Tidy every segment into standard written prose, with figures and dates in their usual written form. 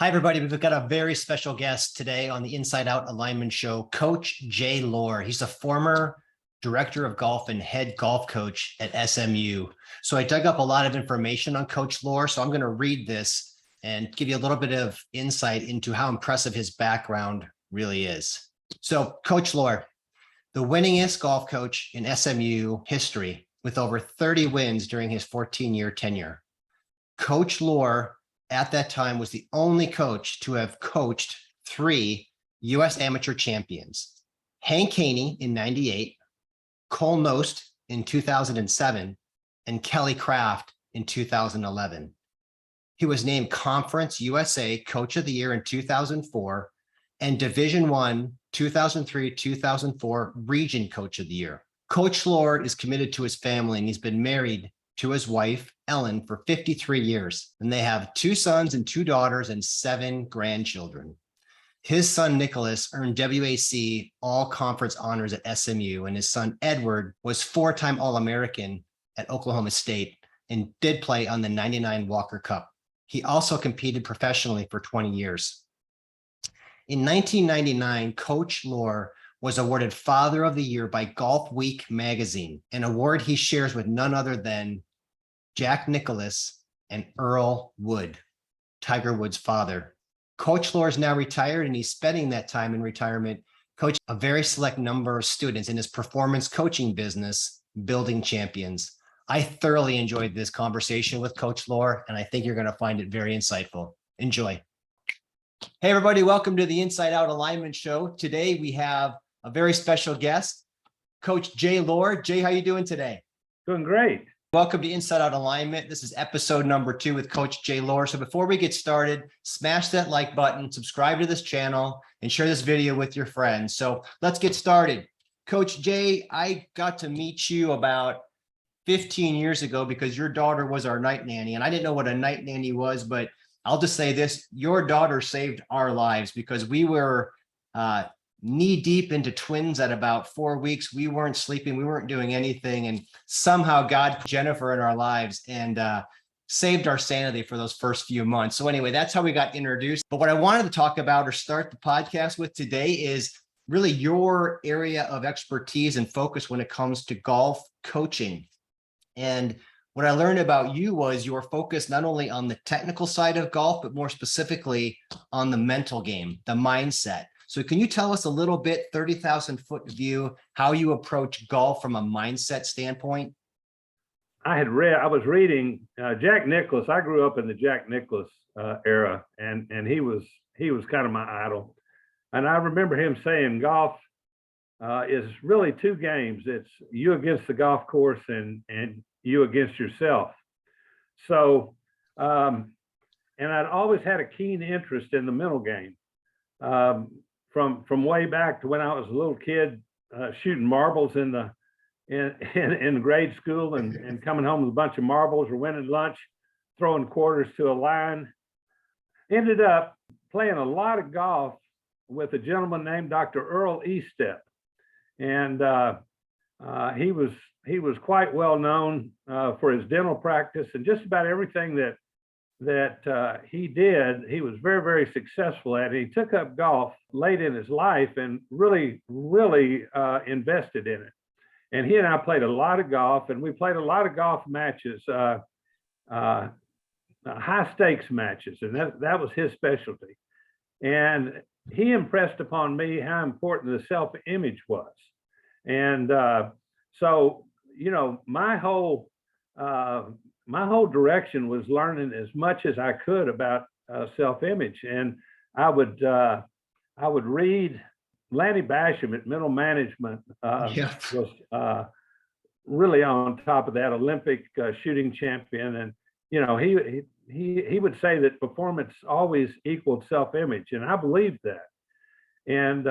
Hi, everybody. We've got a very special guest today on the Inside Out Alignment Show, Coach Jay Loar. He's a former director of golf and head golf coach at SMU. So I dug up a lot of information on Coach Loar. So I'm going to read this and give you a little bit of insight into how impressive his background really is. So Coach Loar, the winningest golf coach in SMU history with over 30 wins during his 14-year tenure. Coach Loar at that time was the only coach to have coached 3 U.S. amateur champions, Hank Kuehne in 98, Colt Knost in 2007, and Kelly Kraft in 2011. He was named Conference USA Coach of the Year in 2004 and Division I 2003-2004 Region Coach of the Year. Coach Loar is committed to his family, and he's been married to his wife, Ellen, for 53 years. And they have 2 sons and 2 daughters and 7 grandchildren. His son, Nicholas, earned WAC All-Conference honors at SMU, and his son, Edward, was 4-time All-American at Oklahoma State and did play on the '99 Walker Cup. He also competed professionally for 20 years. In 1999, Coach Loar was awarded Father of the Year by Golfweek magazine, an award he shares with none other than Jack Nicklaus and Earl Woods, Tiger Woods' father. Coach Loar is now retired, and he's spending that time in retirement coaching a very select number of students in his performance coaching business, Building Champions. I thoroughly enjoyed this conversation with Coach Loar, and I think you're going to find it very insightful. Enjoy. Hey, everybody. Welcome to the Inside Out Alignment Show. Today, we have a very special guest, Coach Jay Loar. Jay, how you doing today? Doing great. Welcome to Inside Out Alignment. This is episode number 2 with Coach Jay Loar. So before we get started, smash that like button, subscribe to this channel, and share this video with your friends. So let's get started. Coach Jay, I got to meet you about 15 years ago because your daughter was our night nanny. And I didn't know what a night nanny was, but I'll just say this, your daughter saved our lives because we were knee deep into twins at about 4 weeks. We weren't sleeping. We weren't doing anything. And somehow God put Jennifer in our lives and saved our sanity for those first few months. So anyway, that's how we got introduced. But what I wanted to talk about or start the podcast with today is really your area of expertise and focus when it comes to golf coaching. And what I learned about you was you were focused not only on the technical side of golf, but more specifically on the mental game, the mindset. So can you tell us a little bit, 30,000-foot view, how you approach golf from a mindset standpoint? I was reading Jack Nicklaus. I grew up in the Jack Nicklaus era, and he was kind of my idol. And I remember him saying golf is really 2 games. It's you against the golf course and you against yourself. So, and I'd always had a keen interest in the mental game. From way back to when I was a little kid, shooting marbles in grade school and coming home with a bunch of marbles or winning lunch, throwing quarters to a line. Ended up playing a lot of golf with a gentleman named Dr. Earl Woods. And he was quite well known for his dental practice and just about everything that he did. He was very, very successful at it. He took up golf late in his life and really invested in it. And he and I played a lot of golf, and we played a lot of golf matches, high stakes matches, and that was his specialty. And he impressed upon me how important the self-image was. And so, you know, my whole direction was learning as much as I could about self-image. And I would read Lanny Basham at Mental Management was really on top of that, Olympic shooting champion. And, you know, he would say that performance always equaled self-image. And I believed that. And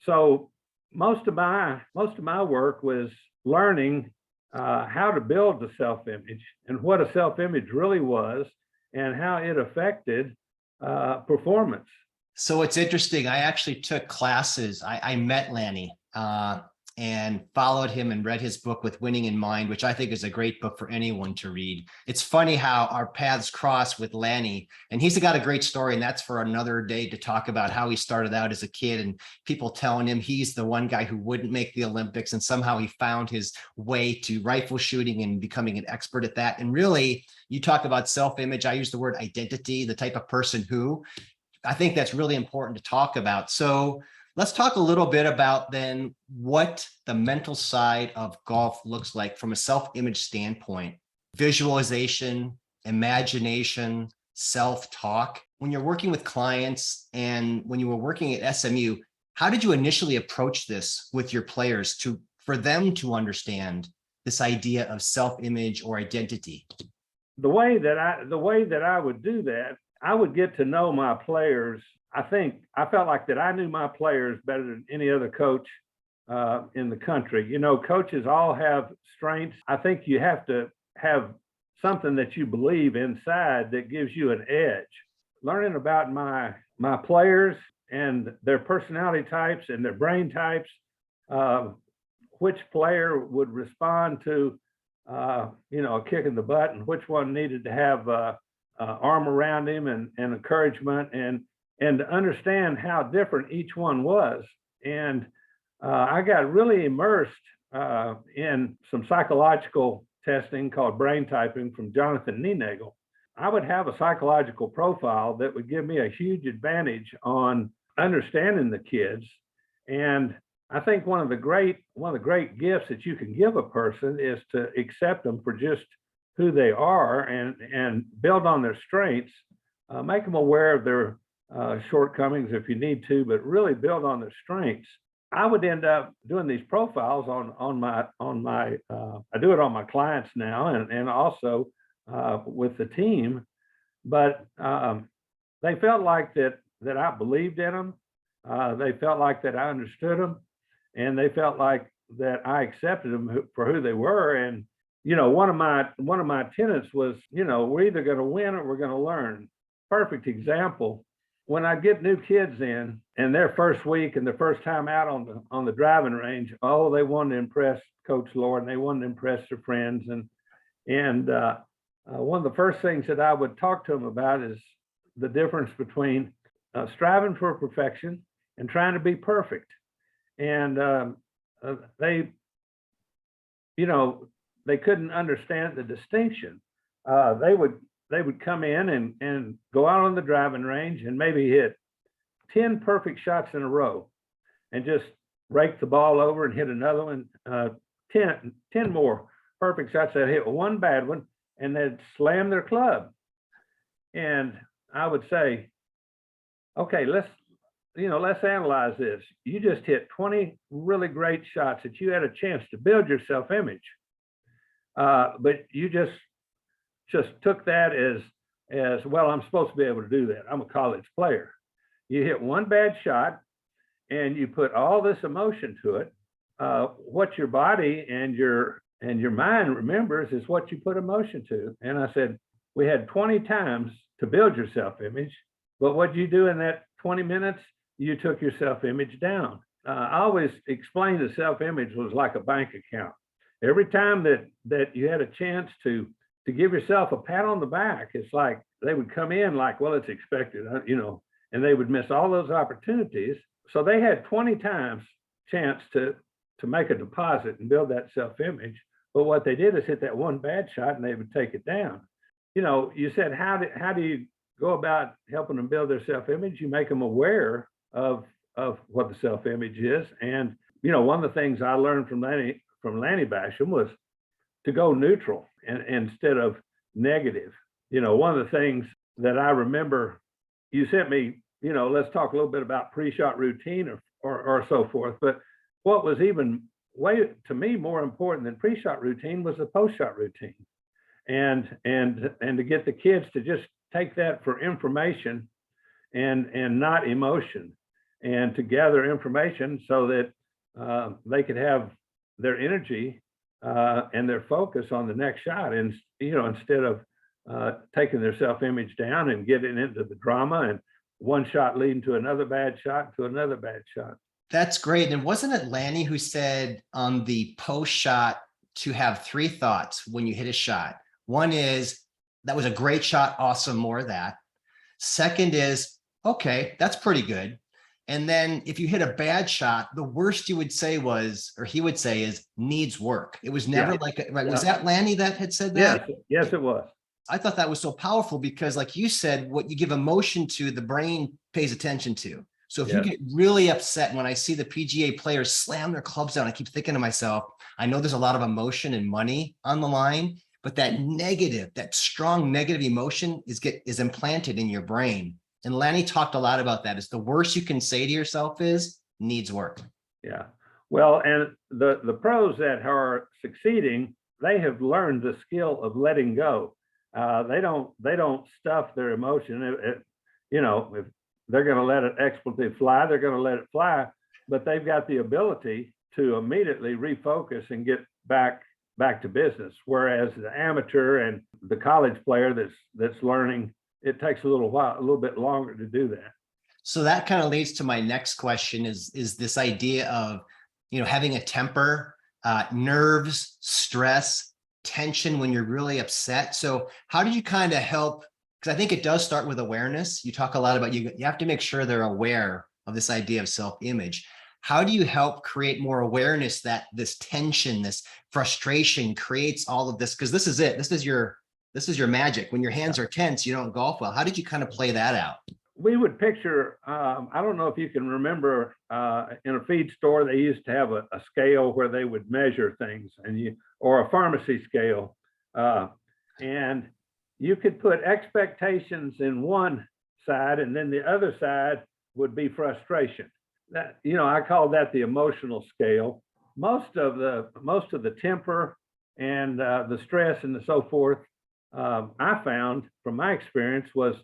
so most of my work was learning how to build the self-image and what a self-image really was and how it affected performance. So it's interesting. I actually took classes. I met Lanny and followed him and read his book With Winning in Mind, which I think is a great book for anyone to read. It's funny how our paths cross with Lanny, and he's got a great story, and that's for another day to talk about how he started out as a kid and people telling him he's the one guy who wouldn't make the Olympics, and somehow he found his way to rifle shooting and becoming an expert at that. And really, you talk about self-image. I use the word identity, the type of person who. I think that's really important to talk about. So let's talk a little bit about then what the mental side of golf looks like from a self-image standpoint. Visualization, imagination, self-talk. When you're working with clients and when you were working at SMU, how did you initially approach this with your players for them to understand this idea of self-image or identity? The way that I would do that, I would get to know my players. I felt like that I knew my players better than any other coach in the country. You know, coaches all have strengths. I think you have to have something that you believe inside that gives you an edge. Learning about my players and their personality types and their brain types, which player would respond to a kick in the butt, and which one needed to have arm around him and encouragement, and to understand how different each one was. And I got really immersed in some psychological testing called brain typing from Jonathan Nienagel. I would have a psychological profile that would give me a huge advantage on understanding the kids. And I think one of the great gifts that you can give a person is to accept them for just who they are and build on their strengths, make them aware of their shortcomings if you need to, but really build on their strengths. I would end up doing these profiles on my I do it on my clients now and also with the team, but they felt like that I believed in them. They felt like that I understood them, and they felt like that I accepted them for who they were. And one of my tenets was, we're either going to win or we're going to learn. Perfect example. When I get new kids in and their first week and their first time out on the driving range, they wanted to impress Coach Loar and they wanted to impress their friends. And one of the first things that I would talk to them about is the difference between striving for perfection and trying to be perfect. And they couldn't understand the distinction. They would come in and go out on the driving range and maybe hit 10 perfect shots in a row and just rake the ball over and hit another one, 10 more perfect shots. They'd hit one bad one and they'd slam their club. And I would say, okay, let's analyze this. You just hit 20 really great shots that you had a chance to build your self-image. But you just took that as well, I'm supposed to be able to do that. I'm a college player. You hit one bad shot and you put all this emotion to it. What your body and your mind remembers is what you put emotion to. And I said, we had 20 times to build your self-image, but what you do in that 20 minutes, you took your self-image down. I always explained the self-image was like a bank account. Every time that you had a chance to give yourself a pat on the back, it's like they would come in like, well, it's expected, and they would miss all those opportunities. So they had 20 times chance to make a deposit and build that self-image. But what they did is hit that one bad shot and they would take it down. You said, how do you go about helping them build their self-image? You make them aware of what the self-image is. And, one of the things I learned from Lanny Basham was to go neutral and instead of negative. One of the things that I remember you sent me, let's talk a little bit about pre-shot routine or so forth. But what was even way to me more important than pre-shot routine was the post-shot routine. And to get the kids to just take that for information and not emotion, and to gather information so that they could have their energy and their focus on the next shot, and instead of taking their self-image down and getting into the drama and one shot leading to another bad shot to another bad shot. That's great. And wasn't it Lanny who said on the post shot to have three thoughts when you hit a shot? One is, that was a great shot. Awesome. More of that. Second is, okay, that's pretty good. And then if you hit a bad shot, the worst you would say was, or he would say is, needs work. It was never like, right? Was that Lanny that had said that? Yes, it was. I thought that was so powerful because, like you said, what you give emotion to, the brain pays attention to. So if you get really upset when I see the PGA players slam their clubs down, I keep thinking to myself, I know there's a lot of emotion and money on the line, but that negative, that strong negative emotion is implanted in your brain. And Lanny talked a lot about that. It's the worst you can say to yourself is needs work. Yeah. Well, and the pros that are succeeding, they have learned the skill of letting go. They don't stuff their emotion. If they're going to let an expletive fly, they're going to let it fly, but they've got the ability to immediately refocus and get back to business. Whereas the amateur and the college player that's learning, it takes a little bit longer to do that. So that kind of leads to my next question is this idea of, having a temper, nerves, stress, tension when you're really upset. So how did you kind of help? Because I think it does start with awareness. You talk a lot about you have to make sure they're aware of this idea of self-image. How do you help create more awareness that this tension, this frustration creates all of this? Because this is it. This is your magic. When your hands are tense, you don't golf well. How did you kind of play that out? We would picture, I don't know if you can remember, in a feed store, they used to have a scale where they would measure things, or a pharmacy scale. And you could put expectations in one side, and then the other side would be frustration. That, I call that the emotional scale. Most of the temper and the stress and so forth, I found from my experience, was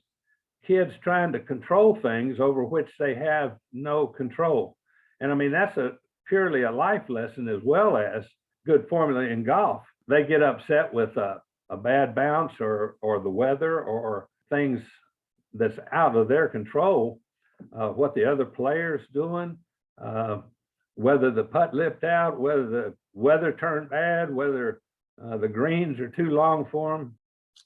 kids trying to control things over which they have no control. And I mean, that's purely a life lesson as well as good formula in golf. They get upset with a bad bounce or the weather or things that's out of their control, what the other player's doing, whether the putt lipped out, whether the weather turned bad, whether the greens are too long for them.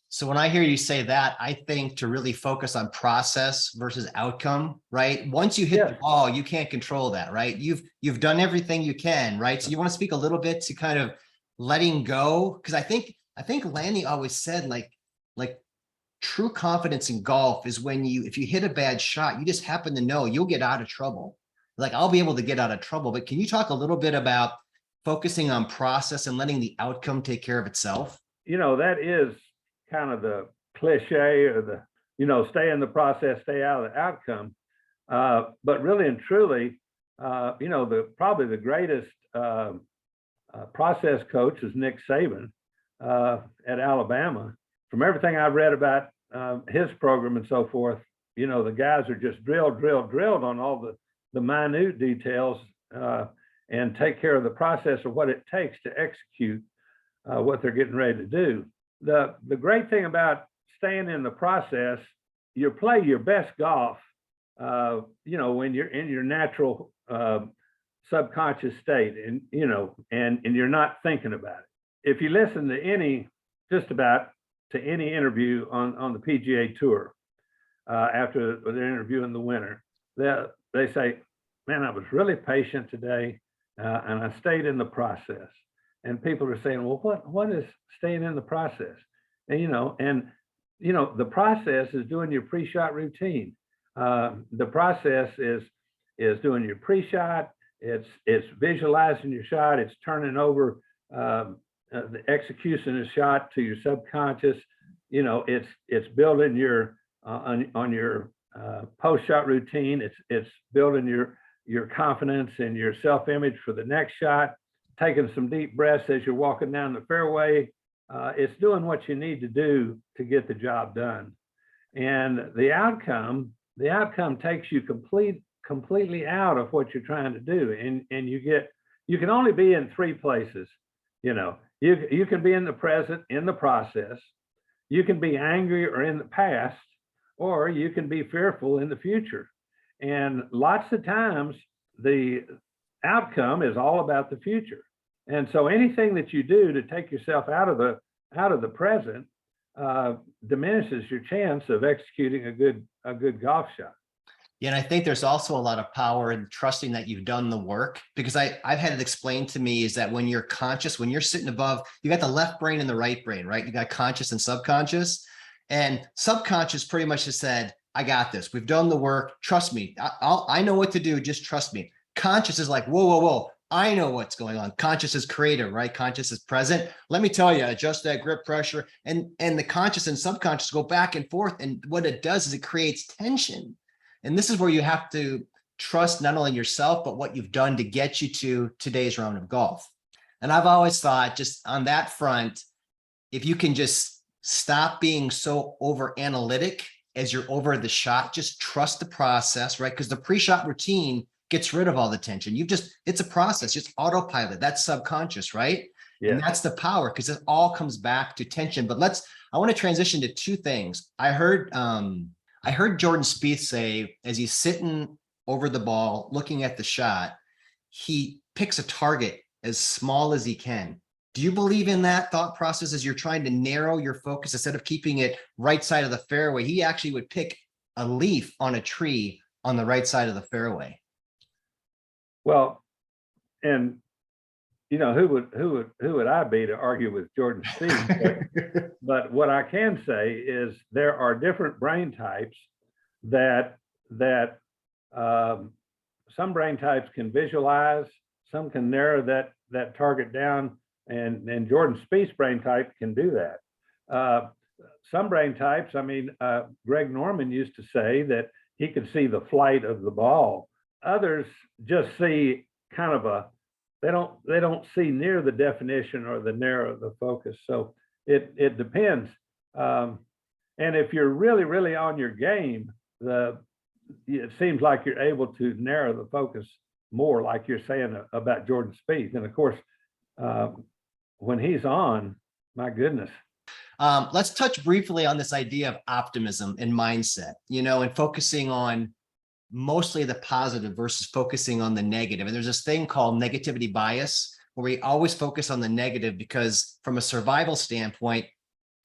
So when I hear you say that, I think to really focus on process versus outcome, right? Once you hit the ball, you can't control that, right? You've done everything you can, right? So you want to speak a little bit to kind of letting go, because I think Lanny always said like true confidence in golf is when if you hit a bad shot, you just happen to know you'll get out of trouble. Like, I'll be able to get out of trouble. But can you talk a little bit about focusing on process and letting the outcome take care of itself? That is kind of the cliche, or the, stay in the process, stay out of the outcome. But really and truly, probably the greatest process coach is Nick Saban at Alabama. From everything I've read about his program and so forth, the guys are just drilled on all the minute details and take care of the process of what it takes to execute what they're getting ready to do. The great thing about staying in the process, you play your best golf, when you're in your natural subconscious state, and you're not thinking about it. If you listen to just about any interview on the PGA Tour after they're interviewing the winner, they say, "Man, I was really patient today, and I stayed in the process." And people are saying, "Well, what is staying in the process?" And the process is doing your pre-shot routine. The process is doing your pre-shot. It's visualizing your shot. It's turning over the execution of the shot to your subconscious. It's building your on your post-shot routine. It's building your confidence and your self-image for the next shot. Taking some deep breaths as you're walking down the fairway. It's doing what you need to do to get the job done. And the outcome takes you completely out of what you're trying to do. And you can only be in three places. You can be in the present, in the process. You can be angry or in the past, or you can be fearful in the future. And lots of times the outcome is all about the future. And so anything that you do to take yourself out of the present diminishes your chance of executing a good golf shot. Yeah, and I think there's also a lot of power in trusting that you've done the work, because I've had it explained to me is that when you're conscious, when you're sitting above, you got the left brain and the right brain, right? You got conscious and subconscious, and subconscious pretty much has said, I got this. We've done the work. Trust me. I know what to do. Just trust me. Conscious is like, whoa, whoa, whoa. I know what's going on. Conscious is creative, right? Conscious is present. Let me tell you, adjust that grip pressure. And the conscious and subconscious go back and forth. And what it does is it creates tension. And this is where you have to trust not only yourself, but what you've done to get you to today's round of golf. And I've always thought, just on that front, if you can just stop being so over analytic as you're over the shot, just trust the process, right? Because the pre-shot routine gets rid of all the tension. It's a process, just autopilot. That's subconscious, right? Yeah. And that's the power, because it all comes back to tension. But I want to transition to two things. I heard Jordan Spieth say, as he's sitting over the ball, looking at the shot, he picks a target as small as he can. Do you believe in that thought process as you're trying to narrow your focus instead of keeping it right side of the fairway? He actually would pick a leaf on a tree on the right side of the fairway. Well, and you know, who would I be to argue with Jordan Spieth? But what I can say is there are different brain types that some brain types can visualize, some can narrow that target down, and Jordan Spieth's brain type can do that. Some brain types, I mean, Greg Norman used to say that he could see the flight of the ball. Others just see kind of they don't see near the definition or the narrow the focus. So it depends. And if you're really, really on your game, it seems like you're able to narrow the focus more, like you're saying about Jordan Spieth. And of course, when he's on, my goodness. Let's touch briefly on this idea of optimism and mindset, and focusing on mostly the positive versus focusing on the negative. And there's this thing called negativity bias, where we always focus on the negative because from a survival standpoint,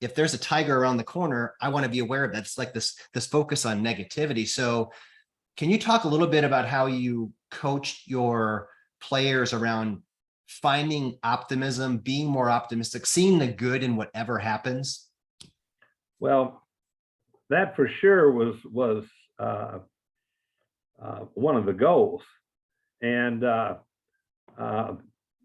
if there's a tiger around the corner, I want to be aware of that. It's like this focus on negativity. So can you talk a little bit about how you coach your players around finding optimism, being more optimistic, seeing the good in whatever happens? Well, that for sure was one of the goals. And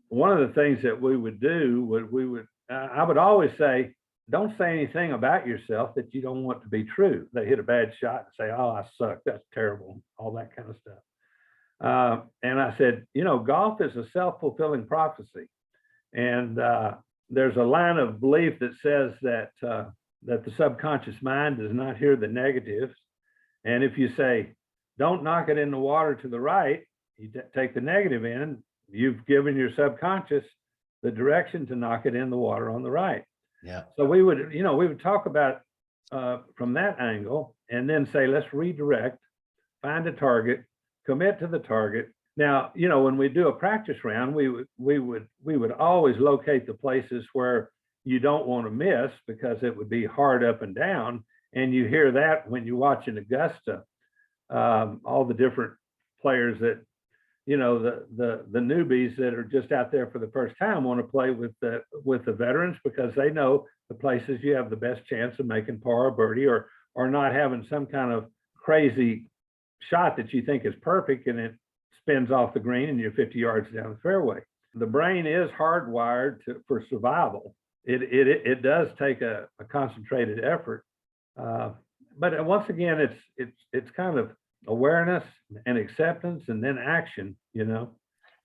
one of the things that we would do I would always say, don't say anything about yourself that you don't want to be true. They hit a bad shot and say, oh, I suck, that's terrible, all that kind of stuff. And I said, golf is a self-fulfilling prophecy. And there's a line of belief that says that the subconscious mind does not hear the negatives. And if you say, don't knock it in the water to the right, you take the negative in, you've given your subconscious the direction to knock it in the water on the right. Yeah. So we would talk about from that angle, and then say, let's redirect, find a target, commit to the target. Now, when we do a practice round, we would always locate the places where you don't want to miss, because it would be hard up and down. And you hear that when you watch in Augusta, all the different players that, the newbies that are just out there for the first time want to play with the veterans, because they know the places you have the best chance of making par or birdie, or not having some kind of crazy shot that you think is perfect and it spins off the green and you're 50 yards down the fairway. The brain is hardwired for survival. It does take a concentrated effort, but once again, it's kind of awareness and acceptance, and then action.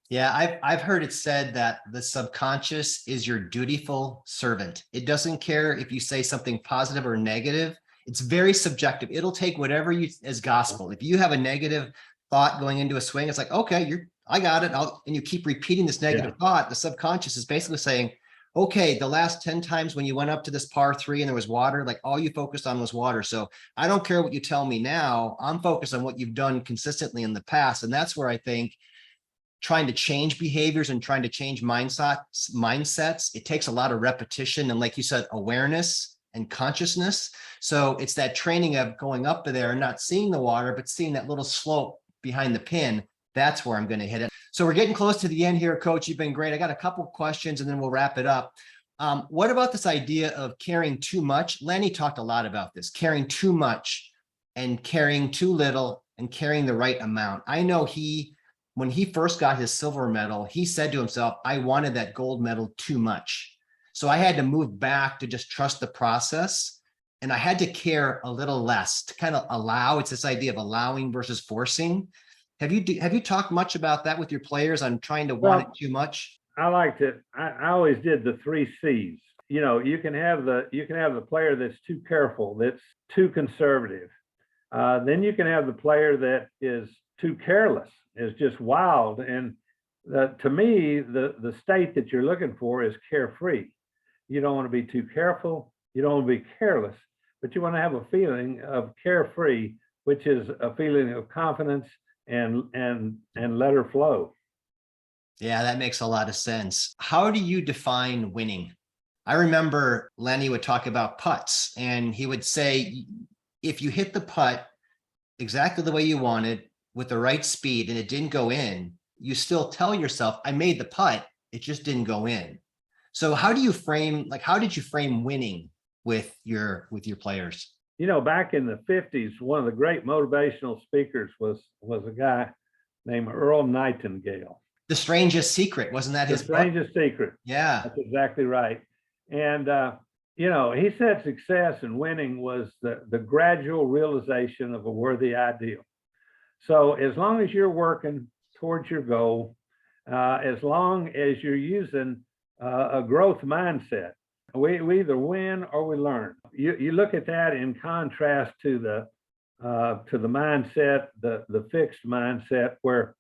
Yeah, I've heard it said that the subconscious is your dutiful servant. It doesn't care if you say something positive or negative. It's very subjective. It'll take whatever you as gospel. If you have a negative thought going into a swing, it's like, okay, I got it. And you keep repeating this negative thought. The subconscious is basically saying, okay, the last 10 times when you went up to this par 3 and there was water, like all you focused on was water. So I don't care what you tell me now. I'm focused on what you've done consistently in the past. And that's where I think trying to change behaviors and trying to change mindsets, it takes a lot of repetition. And like you said, awareness and consciousness. So it's that training of going up there and not seeing the water, but seeing that little slope behind the pin. That's where I'm going to hit it. So we're getting close to the end here, Coach. You've been great. I got a couple of questions and then we'll wrap it up. What about this idea of caring too much? Lenny talked a lot about this, caring too much and caring too little and caring the right amount. I know when he first got his silver medal, he said to himself, I wanted that gold medal too much. So I had to move back to just trust the process. And I had to care a little less to kind of allow. It's this idea of allowing versus forcing. Have you talked much about that with your players on trying to want it too much? I liked it. I always did the 3 C's. You know, you can have the player that's too careful, that's too conservative. Then you can have the player that is too careless, is just wild. And to me, the state that you're looking for is carefree. You don't want to be too careful. You don't want to be careless, but you want to have a feeling of carefree, which is a feeling of confidence and let her flow. Yeah, that makes a lot of sense. How do you define winning? I remember Lenny would talk about putts and he would say, if you hit the putt exactly the way you wanted with the right speed and it didn't go in, you still tell yourself, I made the putt, it just didn't go in. So how did you frame winning with your players? You know, back in the 50s, one of the great motivational speakers was a guy named Earl Nightingale. The Strangest Secret, wasn't that his book? The Strangest Secret. Yeah. That's exactly right. And, you know, he said success and winning was the gradual realization of a worthy ideal. So as long as you're working towards your goal, as long as you're using a growth mindset, we either win or we learn. You look at that in contrast to the mindset, the fixed mindset, where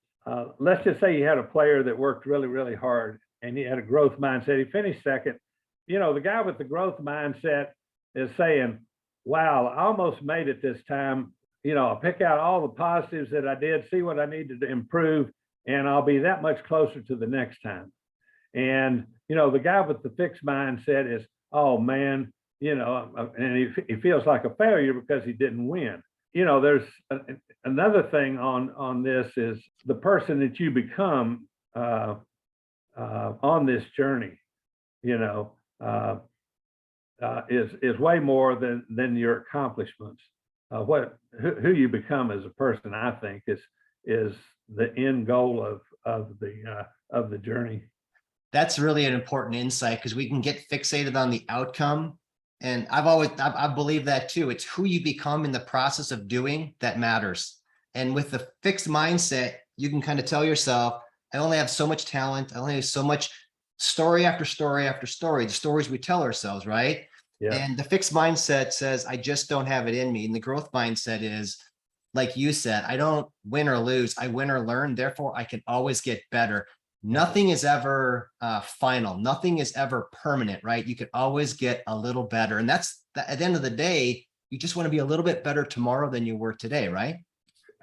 let's just say you had a player that worked really, really hard and he had a growth mindset. He finished second. You know, the guy with the growth mindset is saying, wow, I almost made it this time. You know, I'll pick out all the positives that I did, see what I needed to improve, and I'll be that much closer to the next time. And, you know, the guy with the fixed mindset is, oh man, you know, and he feels like a failure because he didn't win. You know, there's another thing on this is the person that you become on this journey, you know, is way more than your accomplishments. Who you become as a person, I think, is the end goal of the journey. That's really an important insight because we can get fixated on the outcome. And I believe that too. It's who you become in the process of doing that matters. And with the fixed mindset, you can kind of tell yourself, I only have so much talent. I only have so much story after story after story, the stories we tell ourselves, right? Yeah. And the fixed mindset says, I just don't have it in me. And the growth mindset is, like you said, I don't win or lose. I win or learn. Therefore, I can always get better. Nothing is ever final. Nothing is ever permanent, right? You could always get a little better. And at the end of the day, you just want to be a little bit better tomorrow than you were today, right?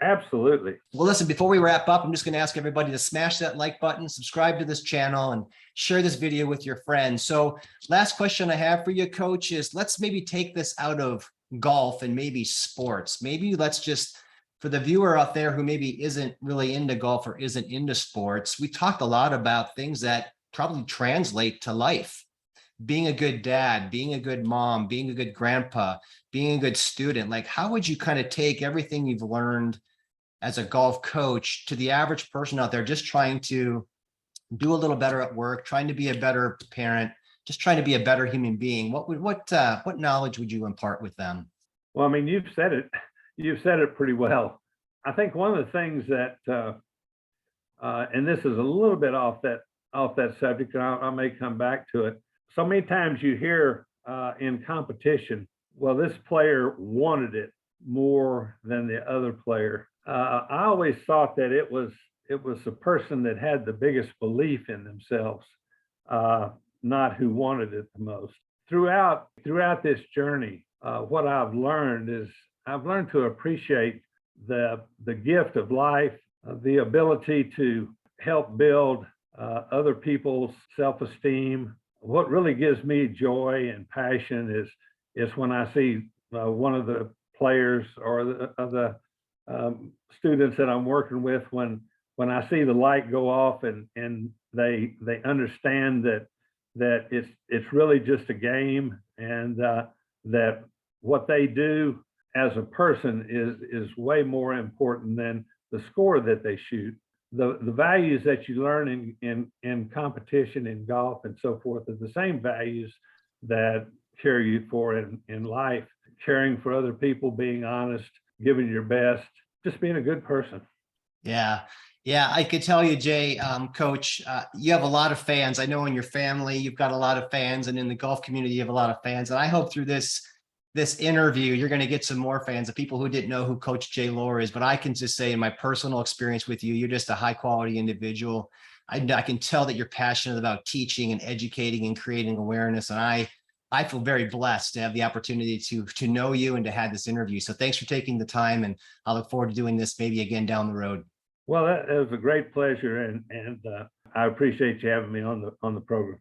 Absolutely. Well, listen, before we wrap up, I'm just going to ask everybody to smash that like button, subscribe to this channel, and share this video with your friends. So last question I have for you, Coach, is let's maybe take this out of golf and maybe sports. Maybe let's just, for the viewer out there who maybe isn't really into golf or isn't into sports, we talked a lot about things that probably translate to life. Being a good dad, being a good mom, being a good grandpa, being a good student. Like, how would you kind of take everything you've learned as a golf coach to the average person out there just trying to do a little better at work, trying to be a better parent, just trying to be a better human being? What knowledge would you impart with them? Well, I mean, you've said it pretty well. I think one of the things that, and this is a little bit off that subject, and I may come back to it. So many times you hear in competition, well, this player wanted it more than the other player. I always thought that it was the person that had the biggest belief in themselves, not who wanted it the most. Throughout this journey, what I've learned is I've learned to appreciate the gift of life, the ability to help build other people's self-esteem. What really gives me joy and passion is when I see one of the players or the students that I'm working with, when I see the light go off and they understand that it's really just a game, and that what they do as a person is way more important than the score that they shoot. The values that you learn in competition, in golf and so forth, are the same values that carry you forward in life. Caring for other people, being honest, giving your best, just being a good person. Yeah. Yeah, I could tell you, Jay, Coach, you have a lot of fans. I know in your family, you've got a lot of fans, and in the golf community, you have a lot of fans. And I hope through this interview, you're going to get some more fans of people who didn't know who Coach Jay Loar is. But I can just say, in my personal experience with you, you're just a high quality individual. I can tell that you're passionate about teaching and educating and creating awareness. And I feel very blessed to have the opportunity to know you and to have this interview. So thanks for taking the time, and I look forward to doing this maybe again down the road. Well, that was a great pleasure, and I appreciate you having me on the program.